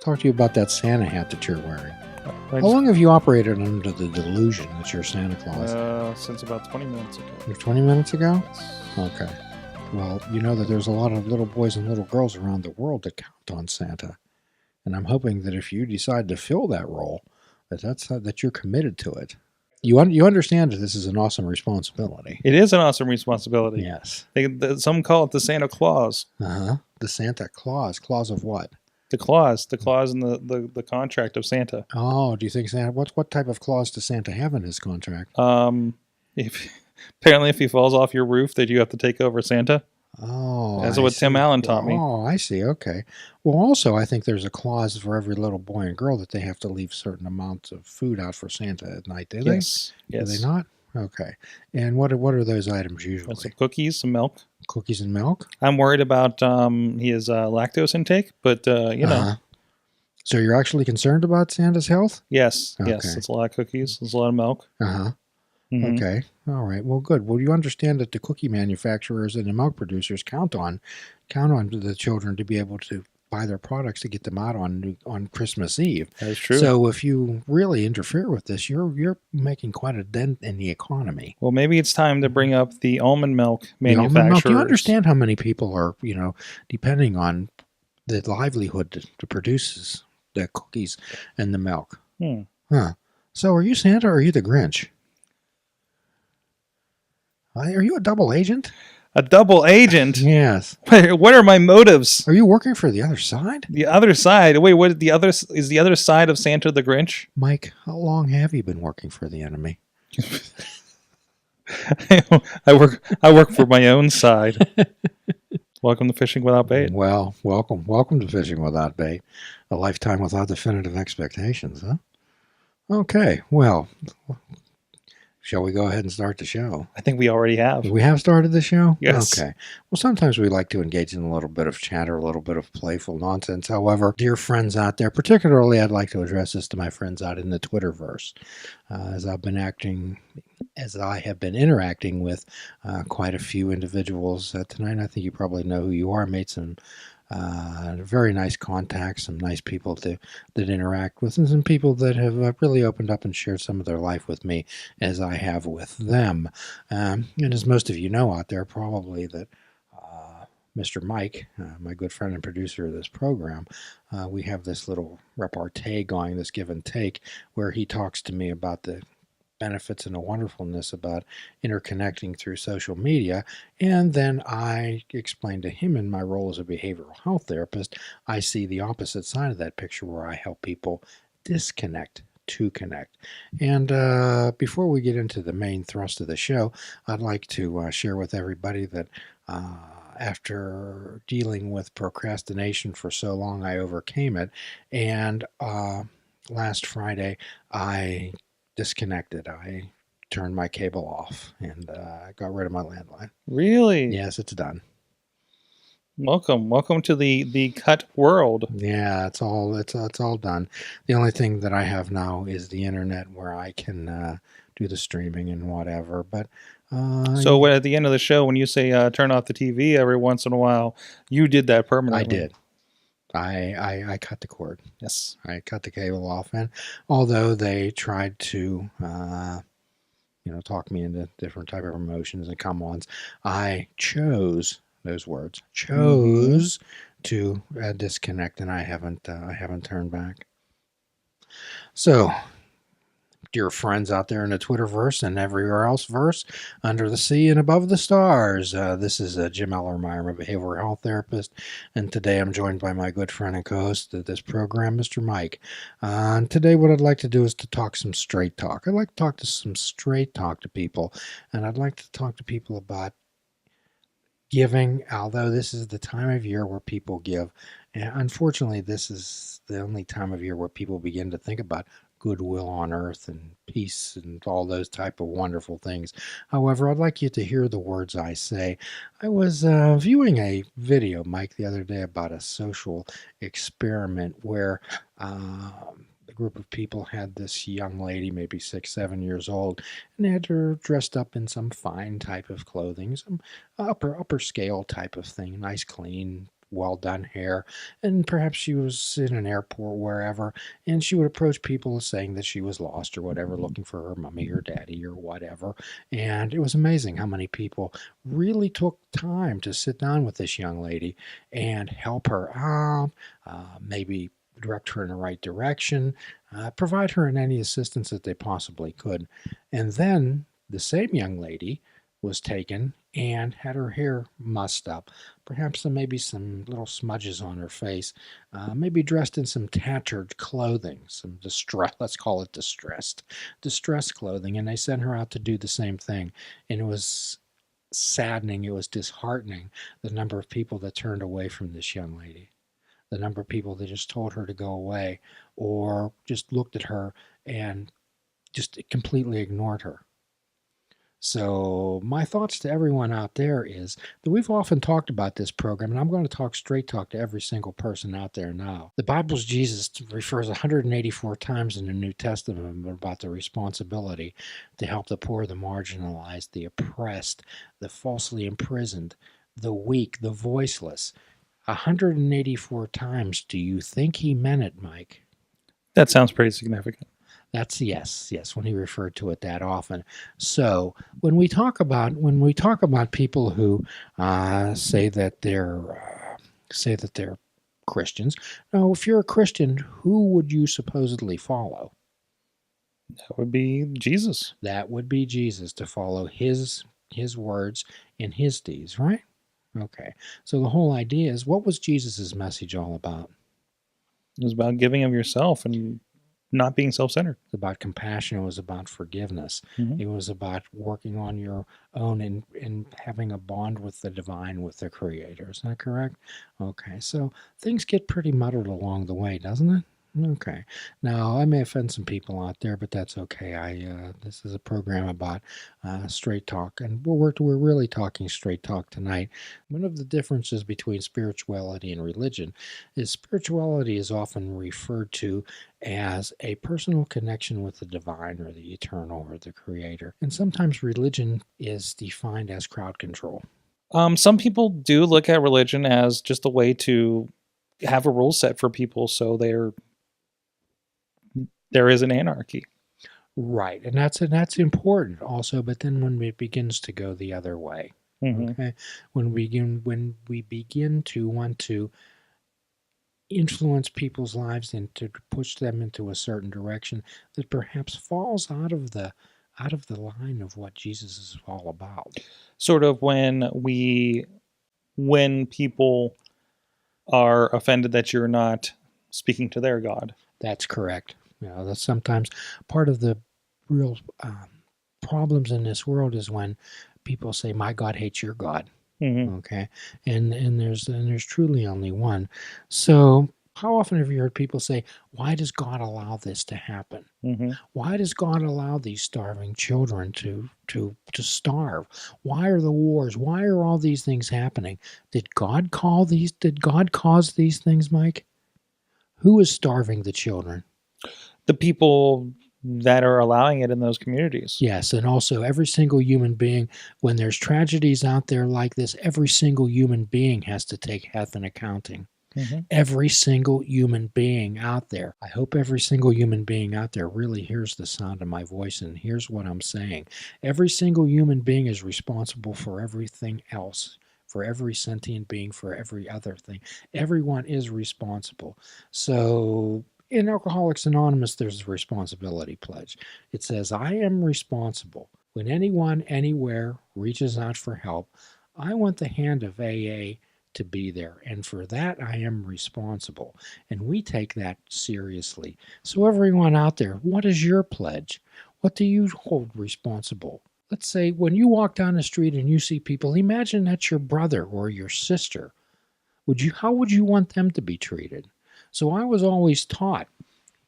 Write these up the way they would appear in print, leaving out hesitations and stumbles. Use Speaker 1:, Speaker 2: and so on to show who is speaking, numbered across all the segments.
Speaker 1: talk to you about that Santa hat that you're wearing.
Speaker 2: I
Speaker 1: How long have you operated under the delusion that you're Santa Claus?
Speaker 2: Since about 20 minutes ago.
Speaker 1: 20 minutes ago?
Speaker 2: Yes.
Speaker 1: Okay. Well, you know that there's a lot of little boys and little girls around the world that count on Santa. And I'm hoping that if you decide to fill that role, that you're committed to it. You understand that this is an awesome responsibility.
Speaker 2: It is an awesome responsibility.
Speaker 1: Yes.
Speaker 2: Some call it the Santa Claus.
Speaker 1: Uh-huh. The Santa Claus. Claus of what?
Speaker 2: The clause in the contract of Santa.
Speaker 1: Oh, do you think Santa? What type of clause does Santa have in his contract?
Speaker 2: If he falls off your roof, that you have to take over Santa.
Speaker 1: Oh,
Speaker 2: that's what Tim Allen taught me.
Speaker 1: Oh, I see. Okay. Well, also, I think there's a clause for every little boy and girl that they have to leave certain amounts of food out for Santa at night. Do they?
Speaker 2: Yes.
Speaker 1: Do they not? Okay. And what are those items usually?
Speaker 2: Some cookies, some milk.
Speaker 1: Cookies and milk?
Speaker 2: I'm worried about his lactose intake, but you know.
Speaker 1: So you're actually concerned about Santa's health?
Speaker 2: Yes.
Speaker 1: Okay.
Speaker 2: Yes. It's a lot of cookies. It's a lot of milk.
Speaker 1: Uh-huh.
Speaker 2: Mm-hmm.
Speaker 1: Okay. All right. Well, good. Well, you understand that the cookie manufacturers and the milk producers count on the children to be able to buy their products to get them out on Christmas Eve.
Speaker 2: That's true.
Speaker 1: So if you really interfere with this, you're making quite a dent in the economy.
Speaker 2: Well, maybe it's time to bring up the almond milk manufacturers.
Speaker 1: Almond milk. Do you understand how many people are, depending on the livelihood to produce the cookies and the milk? Huh. So are you Santa or are you the Grinch? Are you a double agent?
Speaker 2: A double agent?
Speaker 1: Yes.
Speaker 2: What are my motives?
Speaker 1: Are you working for the other side?
Speaker 2: The other side? Wait, what? Is the other side of Santa the Grinch?
Speaker 1: Mike, how long have you been working for the enemy?
Speaker 2: I work for my own side. Welcome to Fishing Without Bait.
Speaker 1: Well, welcome to Fishing Without Bait. A lifetime without definitive expectations, huh? Okay, well, shall we go ahead and start the show?
Speaker 2: I think we already have.
Speaker 1: We have started the show?
Speaker 2: Yes.
Speaker 1: Okay. Well, sometimes we like to engage in a little bit of chatter, a little bit of playful nonsense. However, dear friends out there, particularly I'd like to address this to my friends out in the Twitterverse, as I have been interacting with quite a few individuals tonight. I think you probably know who you are. Made some very nice contacts, some nice people that interact with, and some people that have really opened up and shared some of their life with me as I have with them. And as most of you know out there, probably that Mr. Mike, my good friend and producer of this program, we have this little repartee going, this give and take, where he talks to me about the benefits and the wonderfulness about interconnecting through social media. And then I explain to him, in my role as a behavioral health therapist, I see the opposite side of that picture where I help people disconnect to connect. And before we get into the main thrust of the show, I'd like to share with everybody that after dealing with procrastination for so long, I overcame it. And last Friday, I disconnected. I turned my cable off and got rid of my landline.
Speaker 2: Really?
Speaker 1: Yes, it's done.
Speaker 2: Welcome to the cut world.
Speaker 1: Yeah, it's all done. The only thing that I have now is the internet where I can do the streaming and whatever. But
Speaker 2: so at the end of the show, when you say turn off the TV every once in a while, you did that permanently.
Speaker 1: I did. I cut the cord.
Speaker 2: Yes.
Speaker 1: I cut the cable off, and although they tried to, talk me into different type of emotions and come-ons, I chose to disconnect, and I haven't turned back. So, dear friends out there in the Twitterverse and everywhere else verse, under the sea and above the stars, this is Jim Ellermeyer, I'm a behavioral health therapist, and today I'm joined by my good friend and co-host of this program, Mr. Mike. And today what I'd like to do is to talk some straight talk. I'd like to talk to people, and I'd like to talk to people about giving, although this is the time of year where people give. And unfortunately, this is the only time of year where people begin to think about goodwill on earth and peace and all those type of wonderful things. However, I'd like you to hear the words I say. I was viewing a video, Mike, the other day about a social experiment where a group of people had this young lady, maybe 6, 7 years old, and they had her dressed up in some fine type of clothing, some upper scale type of thing, nice, clean, well done hair, and perhaps she was in an airport, wherever, and she would approach people saying that she was lost or whatever, looking for her mommy or daddy or whatever. And it was amazing how many people really took time to sit down with this young lady and help her out, maybe direct her in the right direction, provide her in any assistance that they possibly could. And then the same young lady was taken and had her hair mussed up, perhaps maybe some little smudges on her face, maybe dressed in some tattered clothing, some distress, let's call it distressed clothing. And they sent her out to do the same thing. And it was saddening, it was disheartening, the number of people that turned away from this young lady, the number of people that just told her to go away or just looked at her and just completely ignored her. So my thoughts to everyone out there is that we've often talked about this program, and I'm going to talk straight talk to every single person out there now. The Bible's Jesus refers 184 times in the New Testament about the responsibility to help the poor, the marginalized, the oppressed, the falsely imprisoned, the weak, the voiceless. 184 times. Do you think he meant it, Mike?
Speaker 2: That sounds pretty significant.
Speaker 1: That's yes, when he referred to it that often. So when we talk about people who say that they're Christians, now if you're a Christian, who would you supposedly follow?
Speaker 2: That would be Jesus.
Speaker 1: That would be Jesus, to follow his words and his deeds, right? Okay. So the whole idea is, what was Jesus's message all about?
Speaker 2: It was about giving of yourself and not being self-centered.
Speaker 1: It was about compassion. It was about forgiveness.
Speaker 2: Mhm.
Speaker 1: It was about working on your own and having a bond with the divine, with the creator. Is that correct? Okay. So things get pretty muddled along the way, doesn't it? Okay. Now, I may offend some people out there, but that's okay. This is a program about straight talk, and we're really talking straight talk tonight. One of the differences between spirituality and religion is spirituality is often referred to as a personal connection with the divine or the eternal or the creator, and sometimes religion is defined as crowd control.
Speaker 2: Some people do look at religion as just a way to have a rule set for people, so there is an anarchy.
Speaker 1: Right, and that's important also. But then when it begins to go the other way,
Speaker 2: Mhm.
Speaker 1: okay, when we begin to want to influence people's lives and to push them into a certain direction that perhaps falls out of the line of what Jesus is all about.
Speaker 2: Sort of when people are offended that you're not speaking to their God.
Speaker 1: That's correct. That's sometimes part of the real problems in this world is when people say, "My God hates your God."
Speaker 2: Mhm.
Speaker 1: Okay, and there's truly only one. So how often have you heard people say, "Why does God allow this to happen?
Speaker 2: Mhm.
Speaker 1: Why does God allow these starving children to starve? Why are the wars? Why are all these things happening? Did God cause these things, Mike? Who is starving the children?
Speaker 2: The people that are allowing it in those communities.
Speaker 1: Yes, and also every single human being, when there's tragedies out there like this, every single human being has to take half an accounting.
Speaker 2: Mhm.
Speaker 1: Every single human being out there. I hope every single human being out there really hears the sound of my voice and hears what I'm saying. Every single human being is responsible for everything else, for every sentient being, for every other thing. Everyone is responsible. So in Alcoholics Anonymous, there's a responsibility pledge. It says, I am responsible. When anyone, anywhere reaches out for help, I want the hand of AA to be there. And for that, I am responsible. And we take that seriously. So, everyone out there, what is your pledge? What do you hold responsible? Let's say when you walk down the street and you see people, imagine that's your brother or your sister. How would you want them to be treated? So I was always taught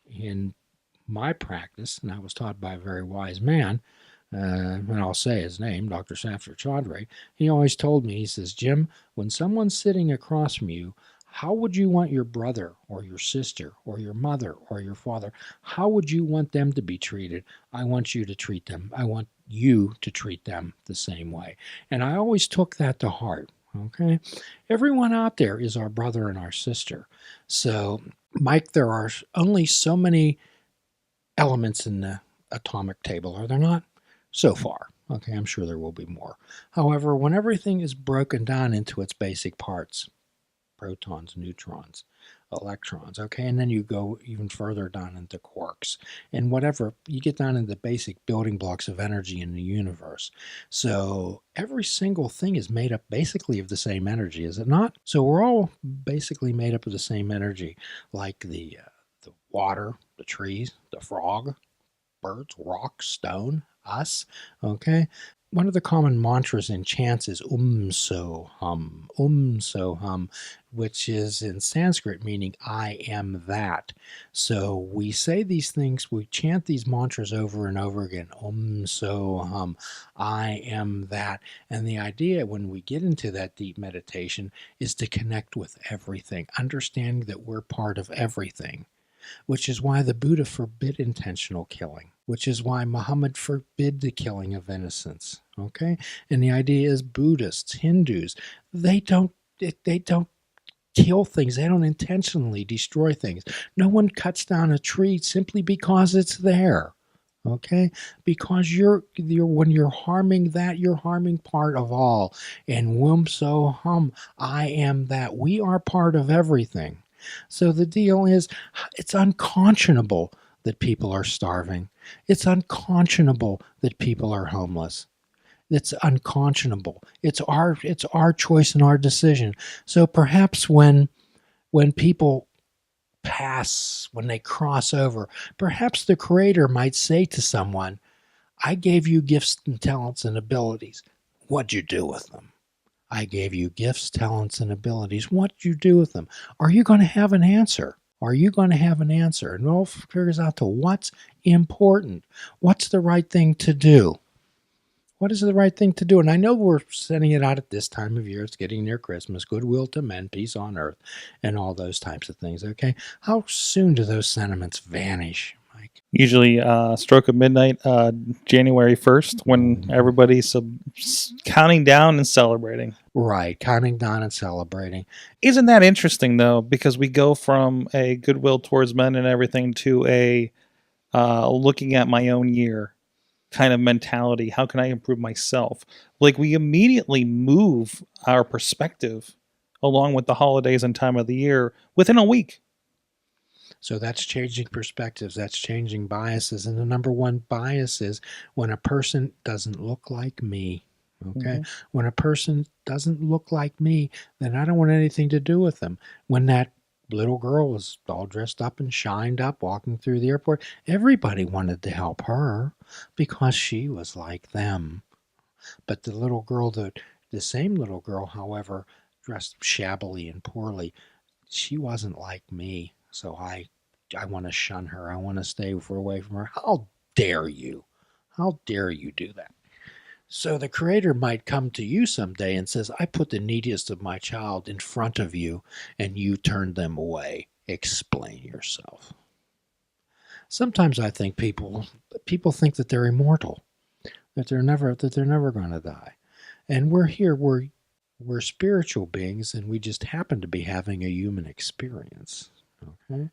Speaker 1: in my practice, and I was taught by a very wise man, and I'll say his name, Dr. Safdar Chaudhry. He always told me, he says, Jim, when someone's sitting across from you, how would you want your brother or your sister or your mother or your father, how would you want them to be treated? I want you to treat them. I want you to treat them the same way. And I always took that to heart. Okay? Everyone out there is our brother and our sister. So, Mike, there are only so many elements in the atomic table, are there not? So far. Okay, I'm sure there will be more. However, when everything is broken down into its basic parts, protons, neutrons, electrons, okay, and then you go even further down into quarks and whatever, you get down into the basic building blocks of energy in the universe. So every single thing is made up basically of the same energy, is it not? So we're all basically made up of the same energy, like the water, the trees, the frog, birds, rock, stone, us. Okay. One of the common mantras in chants is so hum, which is in Sanskrit meaning I am that. So we say these things, we chant these mantras over and over again. So hum, I am that. And the idea when we get into that deep meditation is to connect with everything, understanding that we're part of everything, which is why the Buddha forbid intentional killing, which is why Muhammad forbid the killing of innocents. Okay, and the idea is Buddhists, Hindus, they don't they don't kill things. They don't intentionally destroy things. No one cuts down a tree simply because it's there. Okay, because you're when you're harming that, you're harming part of all. And whom so hum, I am that. We are part of everything. So the deal is, it's unconscionable that people are starving. It's unconscionable that people are homeless. It's unconscionable. It's our choice and our decision. So perhaps when people pass, when they cross over, perhaps the Creator might say to someone, I gave you gifts and talents and abilities. What'd you do with them? I gave you gifts, talents, and abilities. What'd you do with them? Are you going to have an answer? Are you going to have an answer? And it all figures out to what's important. What's the right thing to do? What is the right thing to do? And I know we're sending it out at this time of year. It's getting near Christmas. Goodwill to men, peace on earth, and all those types of things. Okay. How soon do those sentiments vanish, Mike?
Speaker 2: Usually, stroke of midnight, January 1st, when everybody's counting down and celebrating.
Speaker 1: Right. Counting down and celebrating.
Speaker 2: Isn't that interesting, though? Because we go from a goodwill towards men and everything to a looking at my own year kind of mentality. How can I improve myself? Like, we immediately move our perspective along with the holidays and time of the year within a week.
Speaker 1: So that's changing perspectives. That's changing biases. And the number one bias is when a person doesn't look like me. Okay. When a person doesn't look like me, then I don't want anything to do with them. When that little girl was all dressed up and shined up walking through the airport, everybody wanted to help her because she was like them. But the little girl, the same little girl, however, dressed shabbily and poorly, she wasn't like me. So I want to shun her. I want to stay away from her. How dare you? How dare you do that? So the Creator might come to you someday and says, I put the neediest of my child in front of you and you turned them away. Explain yourself. Sometimes I think people think that they're immortal, that they're never going to die. And we're here, we're spiritual beings and we just happen to be having a human experience. Okay,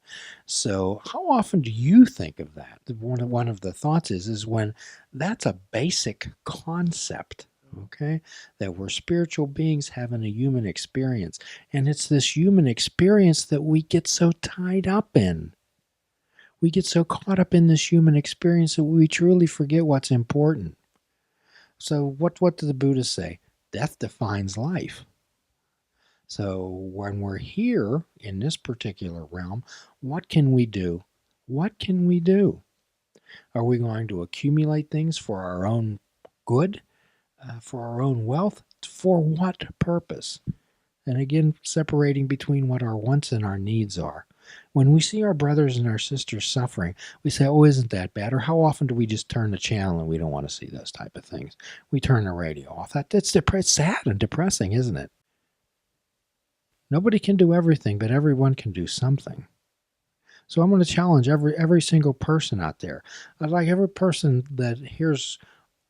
Speaker 1: so how often do you think of that? One of the thoughts is when that's a basic concept. Okay, that we're spiritual beings having a human experience, and it's this human experience that we get so tied up in. We get so caught up in this human experience that we truly forget what's important. So what did the Buddha say? Death defines life. So when we're here in this particular realm, what can we do? What can we do? Are we going to accumulate things for our own good, for our own wealth? For what purpose? And again, separating between what our wants and our needs are. When we see our brothers and our sisters suffering, we say, oh, isn't that bad? Or how often do we just turn the channel and we don't want to see those type of things? We turn the radio off. It's sad and depressing, isn't it? Nobody can do everything, but everyone can do something. So I'm going to challenge every single person out there. I'd like every person that hears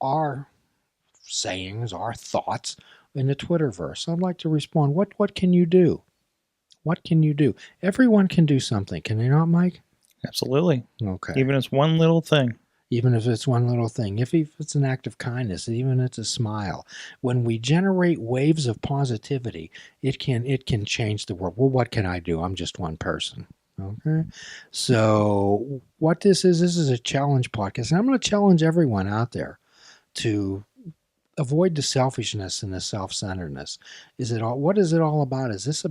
Speaker 1: our sayings, our thoughts, in the Twitterverse. I'd like to respond. What can you do? What can you do? Everyone can do something, can they not, Mike?
Speaker 2: Absolutely.
Speaker 1: Okay.
Speaker 2: Even if it's one little thing.
Speaker 1: Even if it's one little thing, if it's an act of kindness, even if it's a smile, when we generate waves of positivity, it can change the world. Well, what can I do? I'm just one person. Okay. So what this is a challenge podcast. And I'm going to challenge everyone out there to avoid the selfishness and the self-centeredness. What is it all about? Is this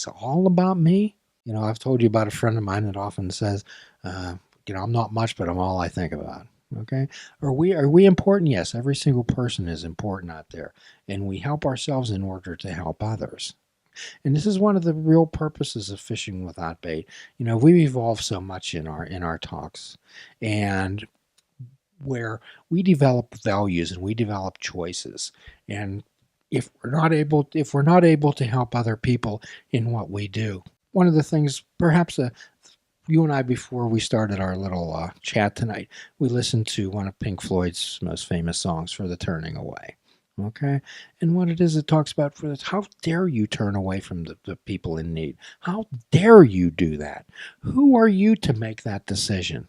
Speaker 1: all about me? I've told you about a friend of mine that often says, I'm not much, but I'm all I think about. Okay. Are we important? Yes. Every single person is important out there, and we help ourselves in order to help others. And this is one of the real purposes of fishing without bait. We've evolved so much in our talks, and where we develop values and we develop choices. And if we're not able to help other people in what we do, one of the things, perhaps, you and I, before we started our little chat tonight, we listened to one of Pink Floyd's most famous songs, "For the Turning Away." Okay. And what it is, it talks about, how dare you turn away from the people in need? How dare you do that? Who are you to make that decision?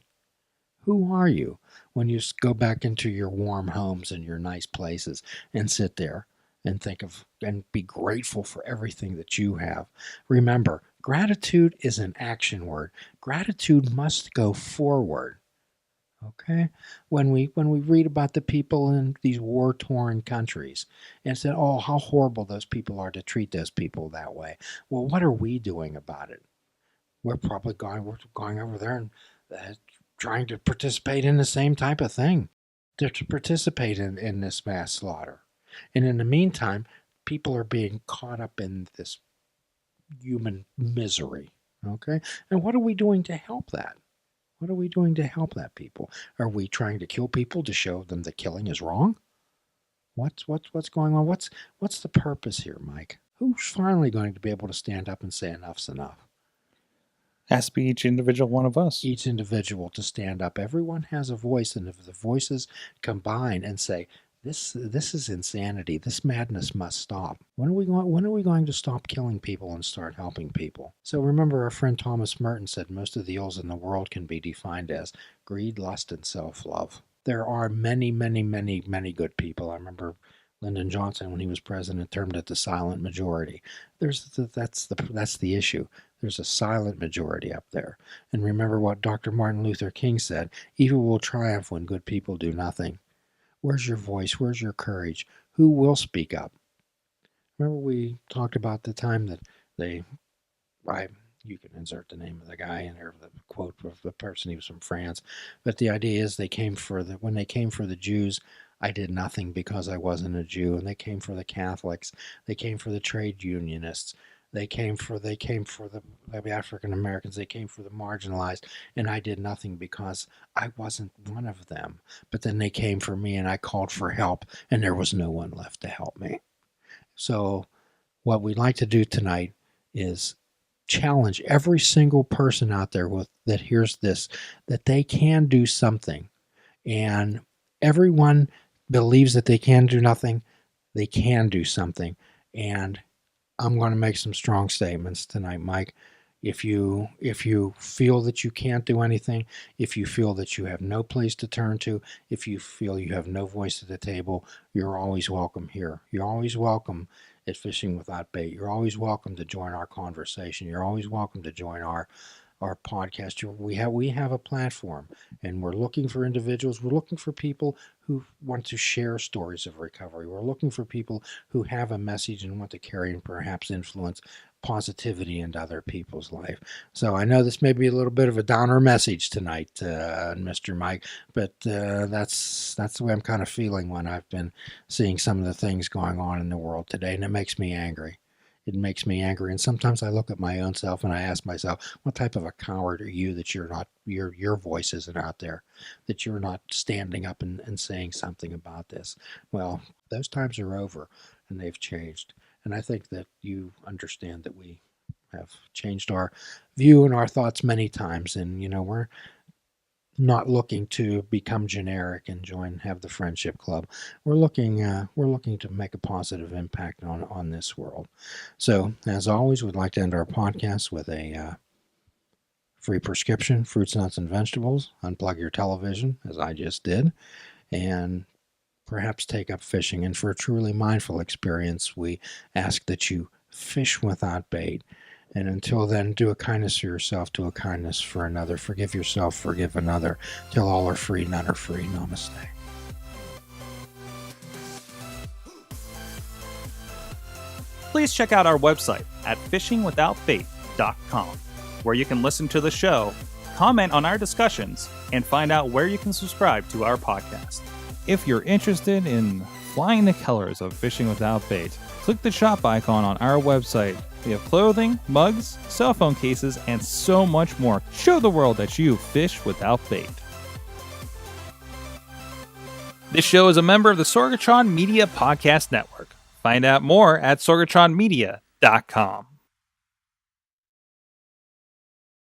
Speaker 1: Who are you when you go back into your warm homes and your nice places and sit there and think of and be grateful for everything that you have? Remember, gratitude is an action word. Gratitude must go forward. Okay? When we read about the people in these war-torn countries and said, "Oh, how horrible those people are to treat those people that way." Well, what are we doing about it? We're going over there and uh, trying to participate in the same type of thing, to participate in this mass slaughter. And in the meantime, people are being caught up in this human misery. Okay? And what are we doing to help that? What are we doing to help that people? Are we trying to kill people to show them that killing is wrong? What's going on? What's the purpose here, Mike? Who's finally going to be able to stand up and say enough's enough?
Speaker 2: Has to be each individual one of us.
Speaker 1: Each individual to stand up. Everyone has a voice, and if the voices combine and say, this is insanity. This madness must stop. When are we going to stop killing people and start helping people? So remember, our friend Thomas Merton said most of the ills in the world can be defined as greed, lust, and self-love. There are many, many, many, many good people. I remember Lyndon Johnson, when he was president, termed it the silent majority. That's the issue. There's a silent majority up there. And remember what Dr. Martin Luther King said: evil will triumph when good people do nothing. Where's your voice? Where's your courage? Who will speak up? Remember we talked about the time that they, I, you can insert the name of the guy in there, the quote of the person, he was from France. But the idea is when they came for the Jews, I did nothing because I wasn't a Jew. And they came for the Catholics. They came for the trade unionists. They came for the African Americans. They came for the marginalized, and I did nothing because I wasn't one of them. But then they came for me, and I called for help, and there was no one left to help me. So what we'd like to do tonight is challenge every single person out there that hears this, that they can do something. And everyone believes that they can do nothing. They can do something. And I'm going to make some strong statements tonight, Mike. If you feel that you can't do anything, if you feel that you have no place to turn to, if you feel you have no voice at the table, you're always welcome here. You're always welcome at Fishing Without Bait. You're always welcome to join our conversation. You're always welcome to join our podcast. We have a platform, and we're looking for individuals. We're looking for people who want to share stories of recovery. We're looking for people who have a message and want to carry and perhaps influence positivity into other people's life. So I know this may be a little bit of a downer message tonight, Mr. Mike, but that's the way I'm kind of feeling when I've been seeing some of the things going on in the world today, and it makes me angry. It makes me angry, and sometimes I look at my own self and I ask myself, what type of a coward are you that you're not your voice isn't out there, that you're not standing up and saying something about this? Well, those times are over, and they've changed. And I think that you understand that we have changed our view and our thoughts many times. And not looking to become generic and have the friendship club. We're looking to make a positive impact on this world. So, as always, we'd like to end our podcast with a free prescription: fruits, nuts, and vegetables. Unplug your television, as I just did, and perhaps take up fishing. And for a truly mindful experience, we ask that you fish without bait. And until then, do a kindness to yourself, do a kindness for another. Forgive yourself, forgive another. Till all are free, none are free. Namaste.
Speaker 2: Please check out our website at fishingwithoutbait.com, where you can listen to the show, comment on our discussions, and find out where you can subscribe to our podcast. If you're interested in flying the colors of Fishing Without Bait, click the shop icon on our website. We have clothing, mugs, cell phone cases, and so much more. Show the world that you fish without bait. This show is a member of the Sorgatron Media Podcast Network. Find out more at sorgatronmedia.com.